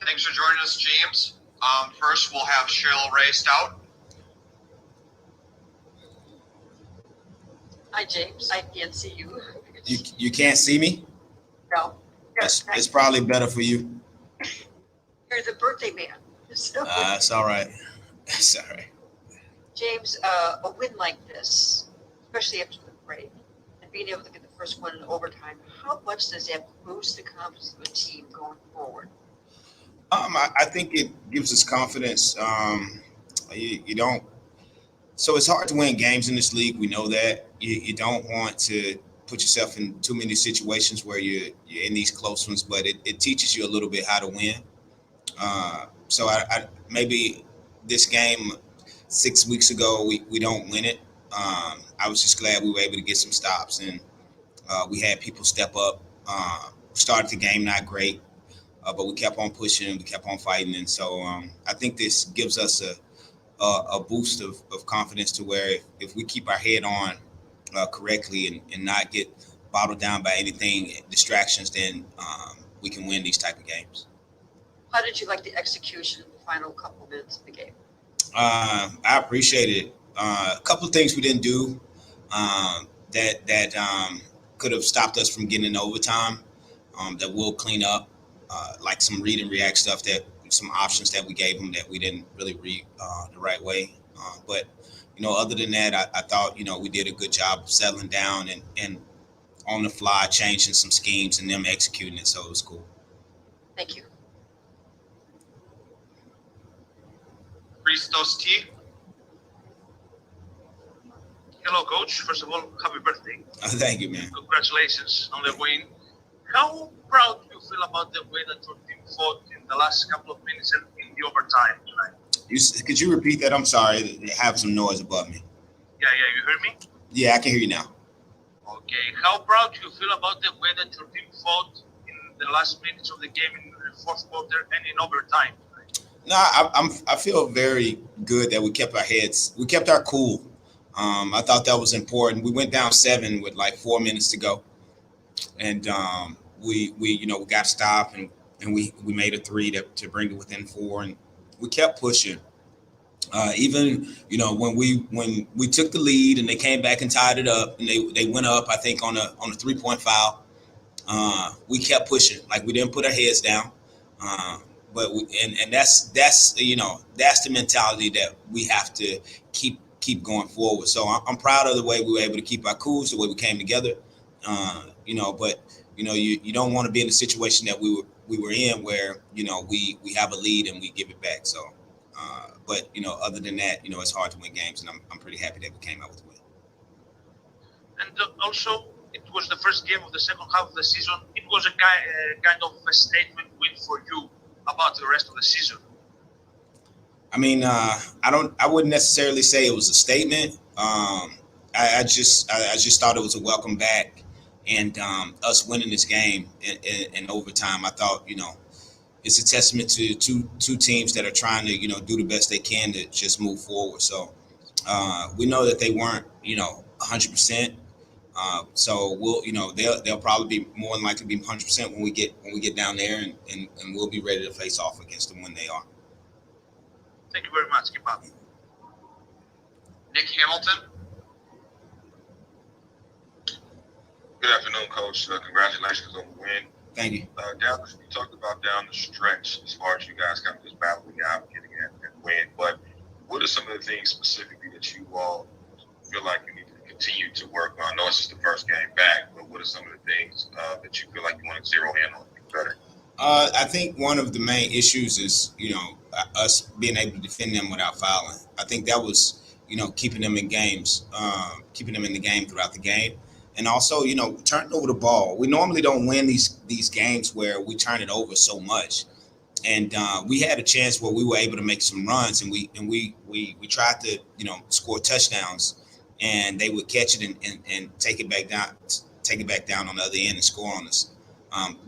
Thanks for joining us, James. First, we'll have Cheryl raced out. Hi, James. I can't see you. You can't see me? No. It's probably better for you. You're the birthday man. So, It's all right. It's all right. James, a win like this, especially after the break, and being able to get the first one in overtime, how much does that boost the confidence of the team going forward? I think it gives us confidence. You don't. So it's hard to win games in this league. We know that. You don't want to put yourself in too many situations where you're in these close ones, but it teaches you a little bit how to win. So I maybe this game 6 weeks ago we don't win it. I was just glad we were able to get some stops and we had people step up. Started the game not great, but we kept on pushing, we kept on fighting, and so I think this gives us a boost of confidence to where if we keep our head on correctly and not get bottled down by anything, distractions, then we can win these type of games. How did you like the execution in the final couple of minutes of the game? I appreciate it. A couple of things we didn't do that could have stopped us from getting in overtime that we'll clean up, like some read and react stuff, that some options that we gave them that we didn't really read the right way. But other than that, I thought we did a good job of settling down and on the fly changing some schemes and them executing it. So it was cool. Thank you. Christos T. Hello, Coach. First of all, happy birthday. Thank you, man. Congratulations on the win. How proud do you feel about the way that your team fought in the last couple of minutes and in the overtime tonight? Could you repeat that? I'm sorry. They have some noise above me. Yeah, you hear me? Yeah, I can hear you now. Okay. How proud do you feel about the way that your team fought in the last minutes of the game in the fourth quarter and in overtime tonight? No, I feel very good that we kept our cool. I thought that was important. We went down 7 with like 4 minutes to go, and we got stopped and we made a 3 to bring it within 4, and we kept pushing. Even when we took the lead and they came back and tied it up and they went up, I think on a 3-point foul. We kept pushing, like we didn't put our heads down. But that's the mentality that we have to keep going forward. So I'm proud of the way we were able to keep our cool, the way we came together. But you don't want to be in a situation that we were in where we have a lead and we give it back. So, but other than that, it's hard to win games, and I'm pretty happy that we came out with a win. And also, it was the first game of the second half of the season. It was a kind of a statement win for you about the rest of the season. I mean, I wouldn't necessarily say it was a statement. I just thought it was a welcome back, and us winning this game in overtime. I thought it's a testament to two teams that are trying to do the best they can to just move forward. So we know that they weren't 100%. So we'll they'll probably be more than likely be 100% when we get down there, and we'll be ready to face off against them when they are. Thank you very much. Keep up. Nick Hamilton. Good afternoon, Coach. Congratulations on the win. Thank you. Dallas, you talked about down the stretch as far as you guys kind of just battling out, getting it and win. But what are some of the things specifically that you all feel like you need to continue to work on? I know it's just the first game back, but what are some of the things that you feel like you want to zero in on better? I think one of the main issues is, us being able to defend them without fouling. I think that was, keeping them in games, keeping them in the game throughout the game. And also, turning over the ball. We normally don't win these games where we turn it over so much. And we had a chance where we were able to make some runs, and we tried to, score touchdowns, and they would catch it and take it back down on the other end and score on us.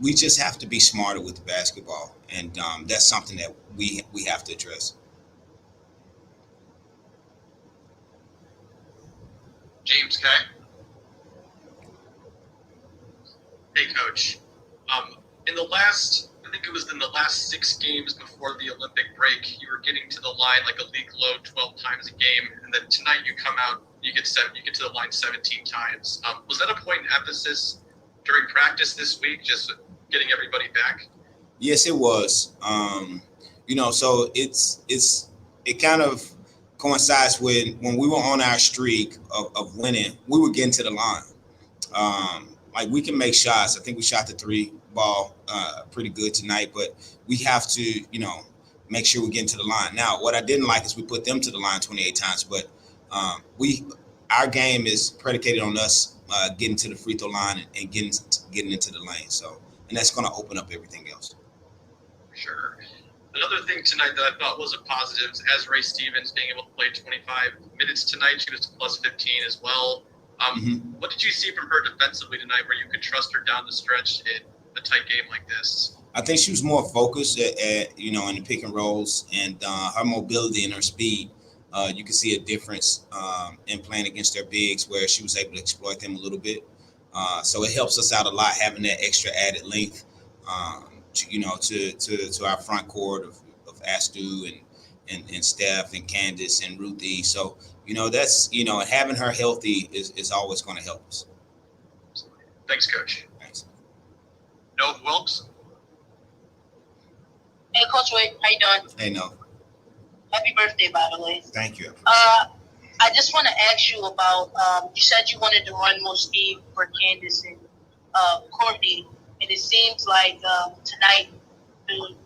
We just have to be smarter with the basketball, and that's something that we have to address. James K. Hey, Coach. In the last think it was in the last 6 games before the Olympic break, you were getting to the line like a league low 12 times a game, and then tonight you come out, you get to the line 17 times. Was that a point in emphasis during practice this week, just getting everybody back? Yes, it was. So it kind of coincides with when we were on our streak of winning, we were getting to the line. Like we can make shots. I think we shot the 3 ball pretty good tonight, but we have to, make sure we get into the line. Now, what I didn't like is we put them to the line 28 times, but our game is predicated on us getting to the free throw line and getting into the lane. So, and that's going to open up everything else. Sure. Another thing tonight that I thought was a positive is Ray Stevens being able to play 25 minutes tonight. She was plus 15 as well. What did you see from her defensively tonight where you could trust her down the stretch in a tight game like this? I think she was more focused at in the pick and rolls, and her mobility and her speed. You can see a difference in playing against their bigs where she was able to exploit them a little bit. So it helps us out a lot having that extra added length. To our front court of Astu and Steph and Candace and Ruthie. So, that's, having her healthy is always going to help us. Thanks, Coach. Thanks. No Wilkes? Hey, Coach Wade, how you doing? Hey, no. Happy birthday, by the way. Thank you. I just want to ask you about, you said you wanted to run more speed for Candace and Courtney, and it seems like tonight the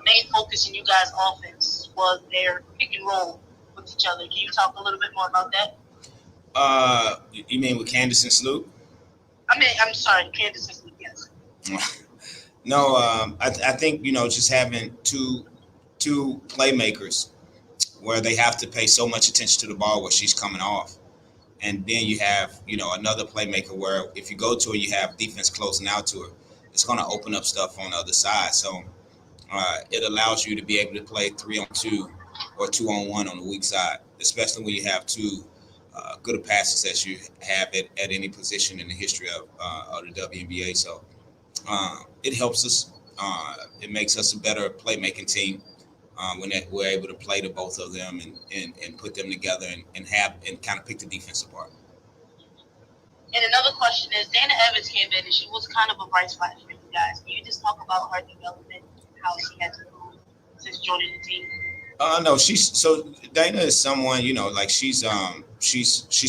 main focus in you guys' offense was their pick and roll with each other. Can you talk a little bit more about that? You mean with Candace and Sloop? I'm sorry, Candace and Sloop, yes. No, I think just having two playmakers where they have to pay so much attention to the ball where she's coming off, and then you have another playmaker where if you go to her, you have defense closing out to her. It's going to open up stuff on the other side. So it allows you to be able to play 3-on-2 or 2-on-1 on the weak side, especially when you have two good passes as you have at any position in the history of the WNBA. So it helps us. It makes us a better playmaking team when we're able to play to both of them and put them together and kind of pick the defense apart. And another question is, Dana Evans came in and she was kind of a bright spot for you guys. Can you just talk about her development, how she has improved since joining the team? No, Dana is someone, like she's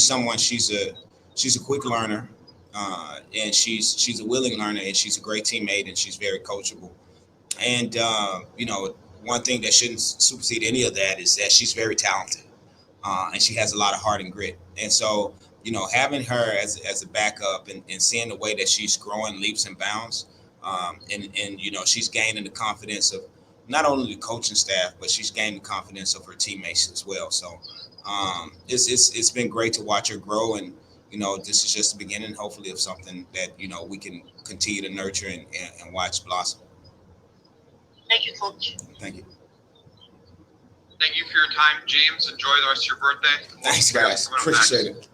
someone, she's a quick learner, and she's a willing learner, and she's a great teammate, and she's very coachable. And one thing that shouldn't supersede any of that is that she's very talented, and she has a lot of heart and grit. And so, having her as a backup and seeing the way that she's growing leaps and bounds, and she's gaining the confidence of not only the coaching staff, but she's gaining the confidence of her teammates as well. So it's been great to watch her grow, and this is just the beginning, hopefully, of something that we can continue to nurture and watch blossom. Thank you, Coach. Thank you. Thank you for your time, James. Enjoy the rest of your birthday. Thanks, guys. Appreciate it.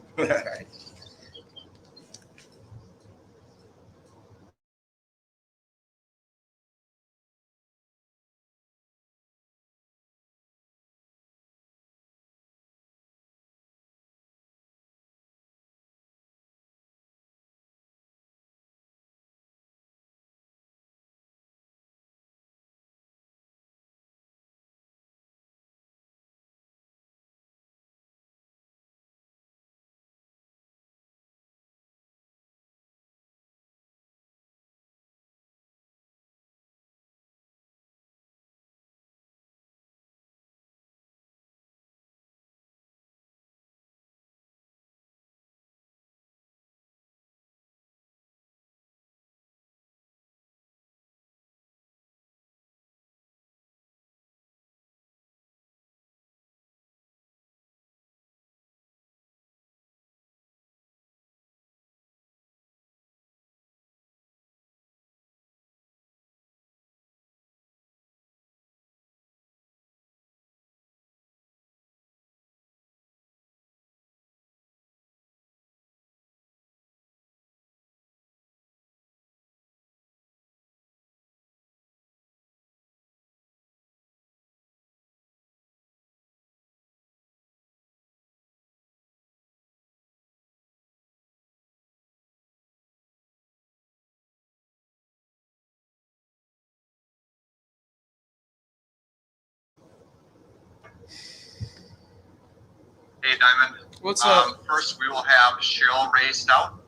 Hey, Diamond. What's up? First, we will have Cheryl Ray Stout.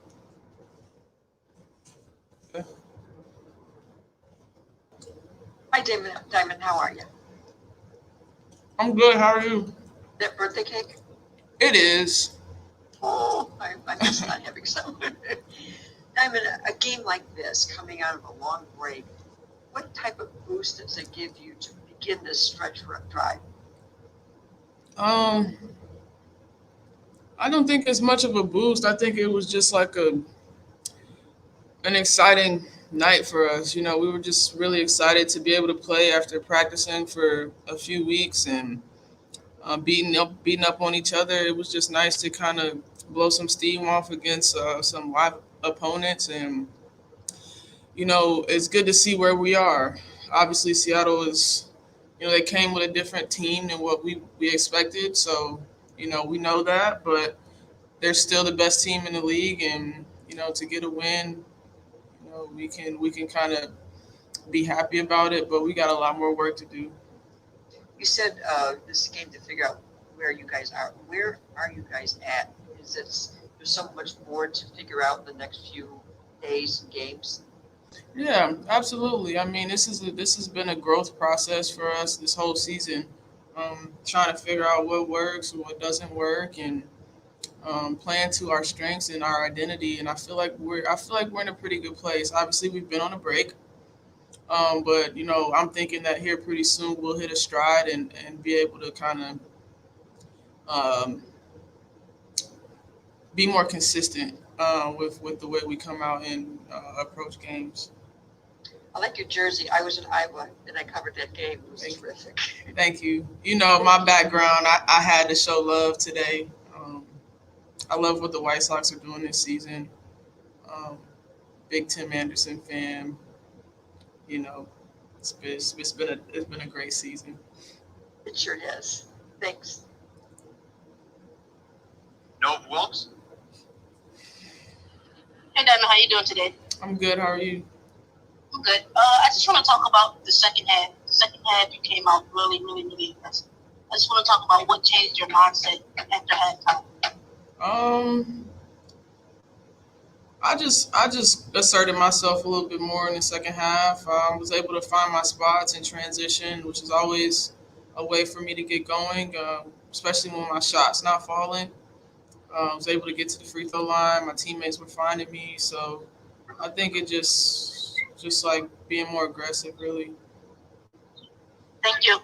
Hi, Diamond, how are you? I'm good. How are you? That birthday cake? It is. Oh, I miss not having some. Diamond, a game like this, coming out of a long break, what type of boost does it give you to begin this stretch drive? I don't think it's much of a boost. I think it was just like an exciting night for us. You know, we were just really excited to be able to play after practicing for a few weeks and beating up on each other. It was just nice to kind of blow some steam off against some live opponents, and you know, it's good to see where we are. Obviously, Seattle is, you know, they came with a different team than what we expected. So, you know, we know that, but they're still the best team in the league, and you know, to get a win, you know, we can kind of be happy about it, but we got a lot more work to do. You said this game to figure out where you guys are. Where are you guys at? Is it there's so much more to figure out in the next few days and games? Yeah, absolutely. I mean, this has been a growth process for us this whole season, trying to figure out what works and what doesn't work, and playing to our strengths and our identity. And I feel like we're in a pretty good place. Obviously, we've been on a break, but you know, I'm thinking that here pretty soon we'll hit a stride and be able to kind of be more consistent with the way we come out and approach games. I like your jersey. I was in Iowa and I covered that game. It was terrific. Thank you. You know, my background, I had to show love today. I love what the White Sox are doing this season. Um, Big Tim Anderson fan. You know, it's been a great season. It sure has. Thanks. Nove Wilkes. Hey, Diamond, how you doing today? I'm good. How are you? I'm good. I just want to talk about the second half. The second half, you came out really, really, really impressive. I just want to talk about what changed your mindset after halftime. I just asserted myself a little bit more in the second half. I was able to find my spots in transition, which is always a way for me to get going, especially when my shot's not falling. I was able to get to the free throw line. My teammates were finding me, so I think it just like being more aggressive, really. Thank you.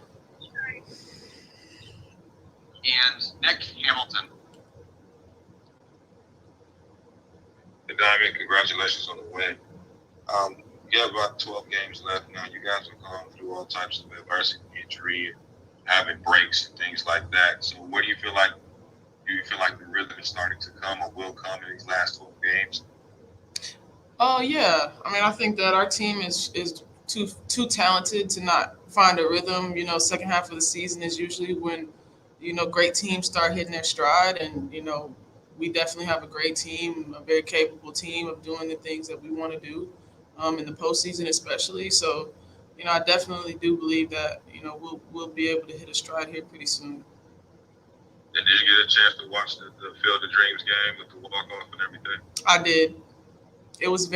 And Nick Hamilton. The Diamond, congratulations on the win. You have about 12 games left now. You guys have gone through all types of adversity, injury, having breaks and things like that. So where do you feel like the rhythm is starting to come or will come in these last 12 games? Oh yeah, I mean, I think that our team is too talented to not find a rhythm. You know, second half of the season is usually when, you know, great teams start hitting their stride, and you know, we definitely have a great team, a very capable team of doing the things that we want to do, in the postseason especially. So, you know, I definitely do believe that, you know, we'll be able to hit a stride here pretty soon. And did you get a chance to watch the Field of Dreams game with the walk-off and everything? I did. It was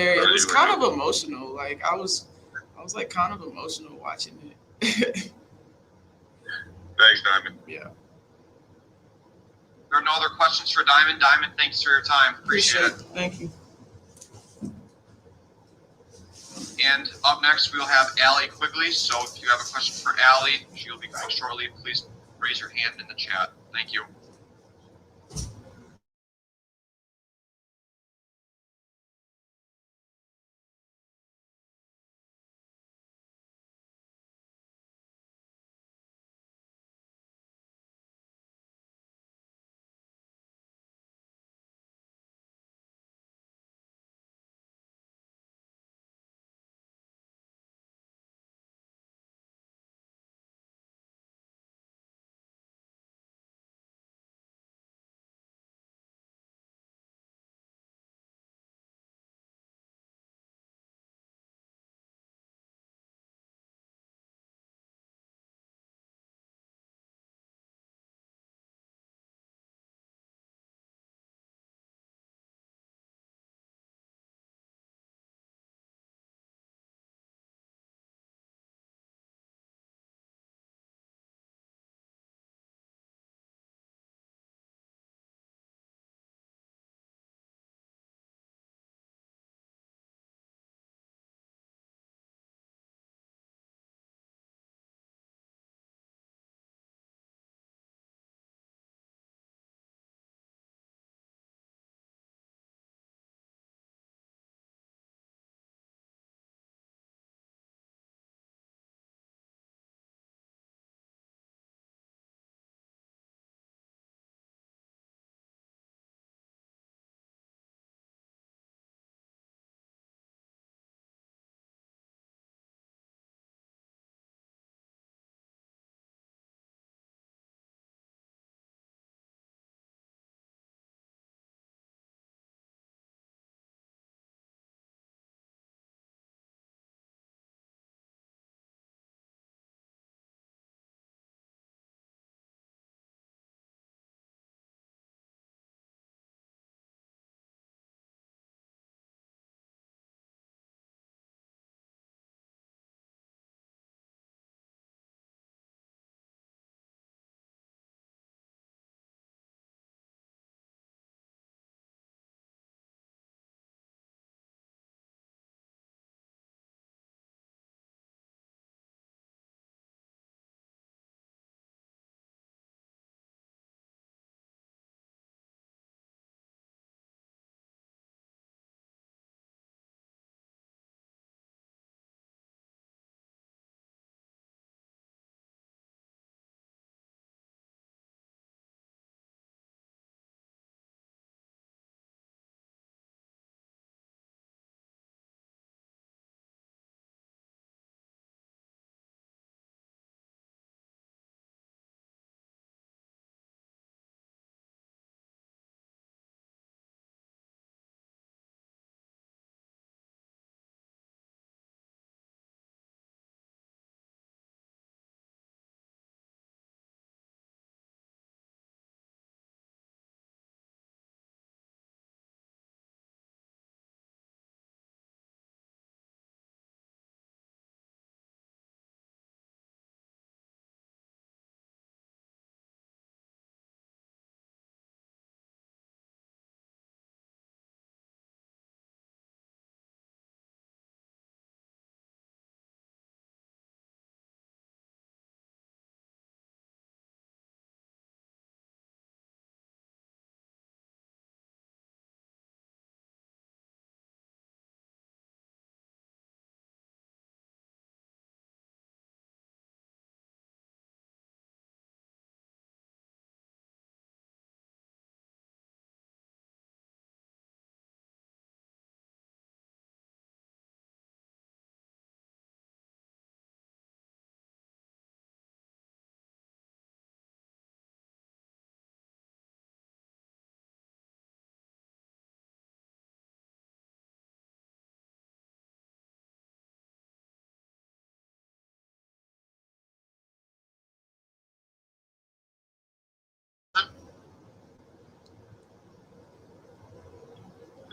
kind of emotional. Like I was like kind of emotional watching it. Thanks, Diamond. Yeah. There are no other questions for Diamond. Diamond, thanks for your time. Appreciate it. Thank you. And up next, we'll have Allie Quigley. So if you have a question for Allie, she'll be back shortly. Please raise your hand in the chat. Thank you.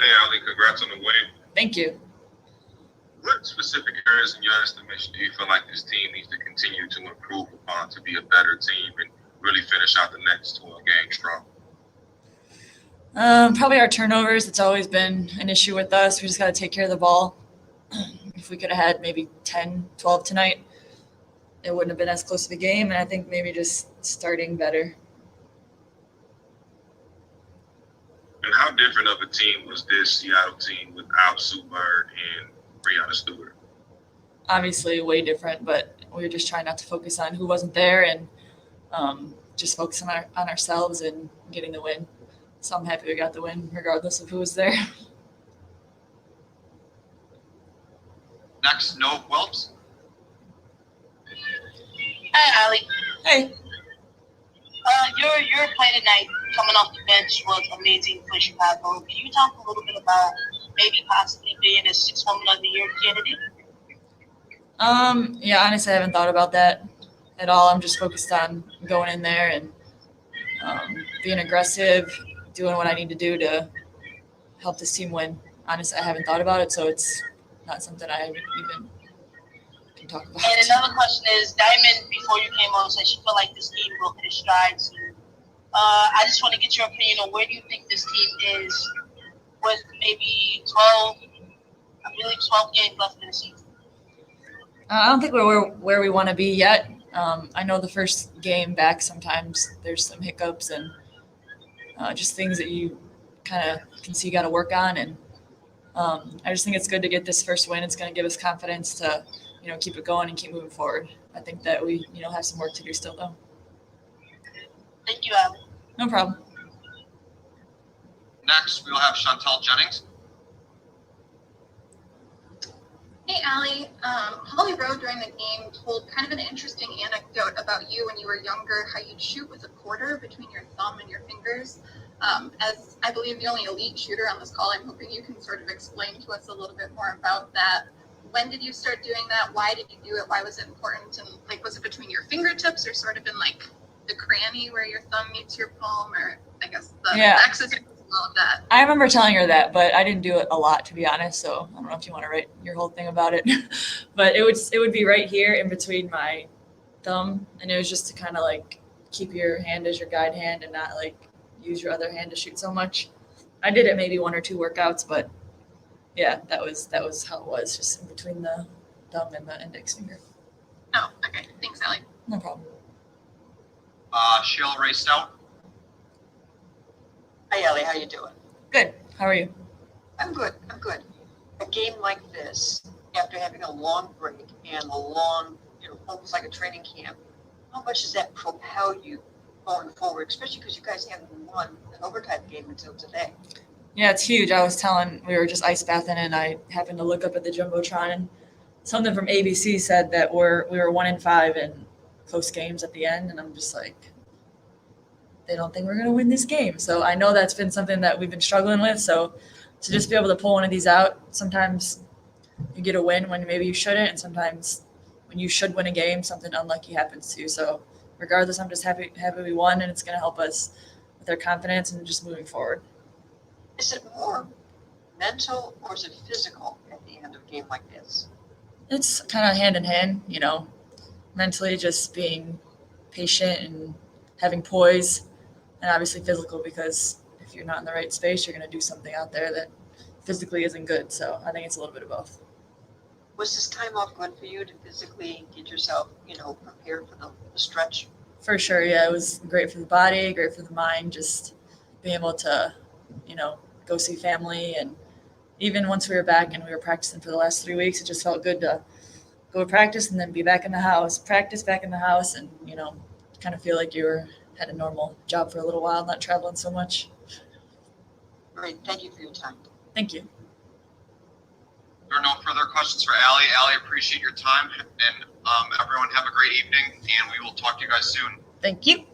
Hey, Ali, congrats on the win. Thank you. What specific areas in your estimation do you feel like this team needs to continue to improve upon to be a better team and really finish out the next 12 games strong? Probably our turnovers. It's always been an issue with us. We just got to take care of the ball. If we could have had maybe 10, 12 tonight, it wouldn't have been as close to the game. And I think maybe just starting better. And how different of a team was this Seattle team without Sue Bird and Breanna Stewart? Obviously, way different, but we were just trying not to focus on who wasn't there and just focus on ourselves and getting the win. So I'm happy we got the win, regardless of who was there. Next, Noah Welps. Hi, Ali. Hey. Your play tonight, coming off the bench, was amazing for Chicago. Can you talk a little bit about maybe possibly being a 6 Woman of the Year candidate? Yeah, honestly, I haven't thought about that at all. I'm just focused on going in there and being aggressive, doing what I need to do to help this team win. Honestly, I haven't thought about it, so it's not something I even can talk about. And another question is, Diamond, before you came on, said she felt like this team will hit its strides. I just want to get your opinion on where do you think this team is with maybe 12 games left in the season? I don't think we're where we want to be yet. I know the first game back, sometimes there's some hiccups and just things that you kind of can see you got to work on. And I just think it's good to get this first win. It's going to give us confidence to, keep it going and keep moving forward. I think that we, have some work to do still, though. Thank you, Ali. No problem. Next, we will have Chantel Jennings. Hey, Allie. Holly Rowe during the game told kind of an interesting anecdote about you when you were younger, how you'd shoot with a quarter between your thumb and your fingers. As I believe the only elite shooter on this call, I'm hoping you can sort of explain to us a little bit more about that. When did you start doing that? Why did you do it? Why was it important? And was it between your fingertips or sort of in the cranny where your thumb meets your palm, or I guess the axis and all of that? I remember telling her that, but I didn't do it a lot, to be honest. So I don't know if you want to write your whole thing about it, but it would be right here in between my thumb, and it was just to kind of keep your hand as your guide hand and not use your other hand to shoot so much. I did it maybe 1 or 2 workouts, but yeah, that was how it was, just in between the thumb and the index finger. Oh, okay. Thanks, Allie. No problem. Sheila Ray Stout. Hi, Ellie. How you doing? Good. How are you? I'm good. A game like this, after having a long break and a long, almost like a training camp, how much does that propel you going forward, especially because you guys haven't won an overtime game until today? Yeah, it's huge. We were just ice bathing, and I happened to look up at the Jumbotron, and something from ABC said that we were 1-5 in close games at the end, and I'm just they don't think we're going to win this game. So I know that's been something that we've been struggling with. So to just be able to pull one of these out, sometimes you get a win when maybe you shouldn't, and sometimes when you should win a game, something unlucky happens to you. So regardless, I'm just happy we won, and it's going to help us with our confidence and just moving forward. Is it more mental or is it physical at the end of a game like this? It's kind of hand in hand, mentally just being patient and having poise, and obviously physical, because if you're not in the right space, you're going to do something out there that physically isn't good. So I think it's a little bit of both. Was this time off good for you to physically get yourself, prepared for the stretch? For sure, yeah. It was great for the body, great for the mind, just being able to, go see family. And even once we were back and we were practicing for the last 3 weeks, it just felt good to go to practice and then be back in the house, practice back in the house, and, kind of feel like you had a normal job for a little while, not traveling so much. Great. Thank you for your time. Thank you. There are no further questions for Allie. Allie, appreciate your time, and everyone have a great evening, and we will talk to you guys soon. Thank you.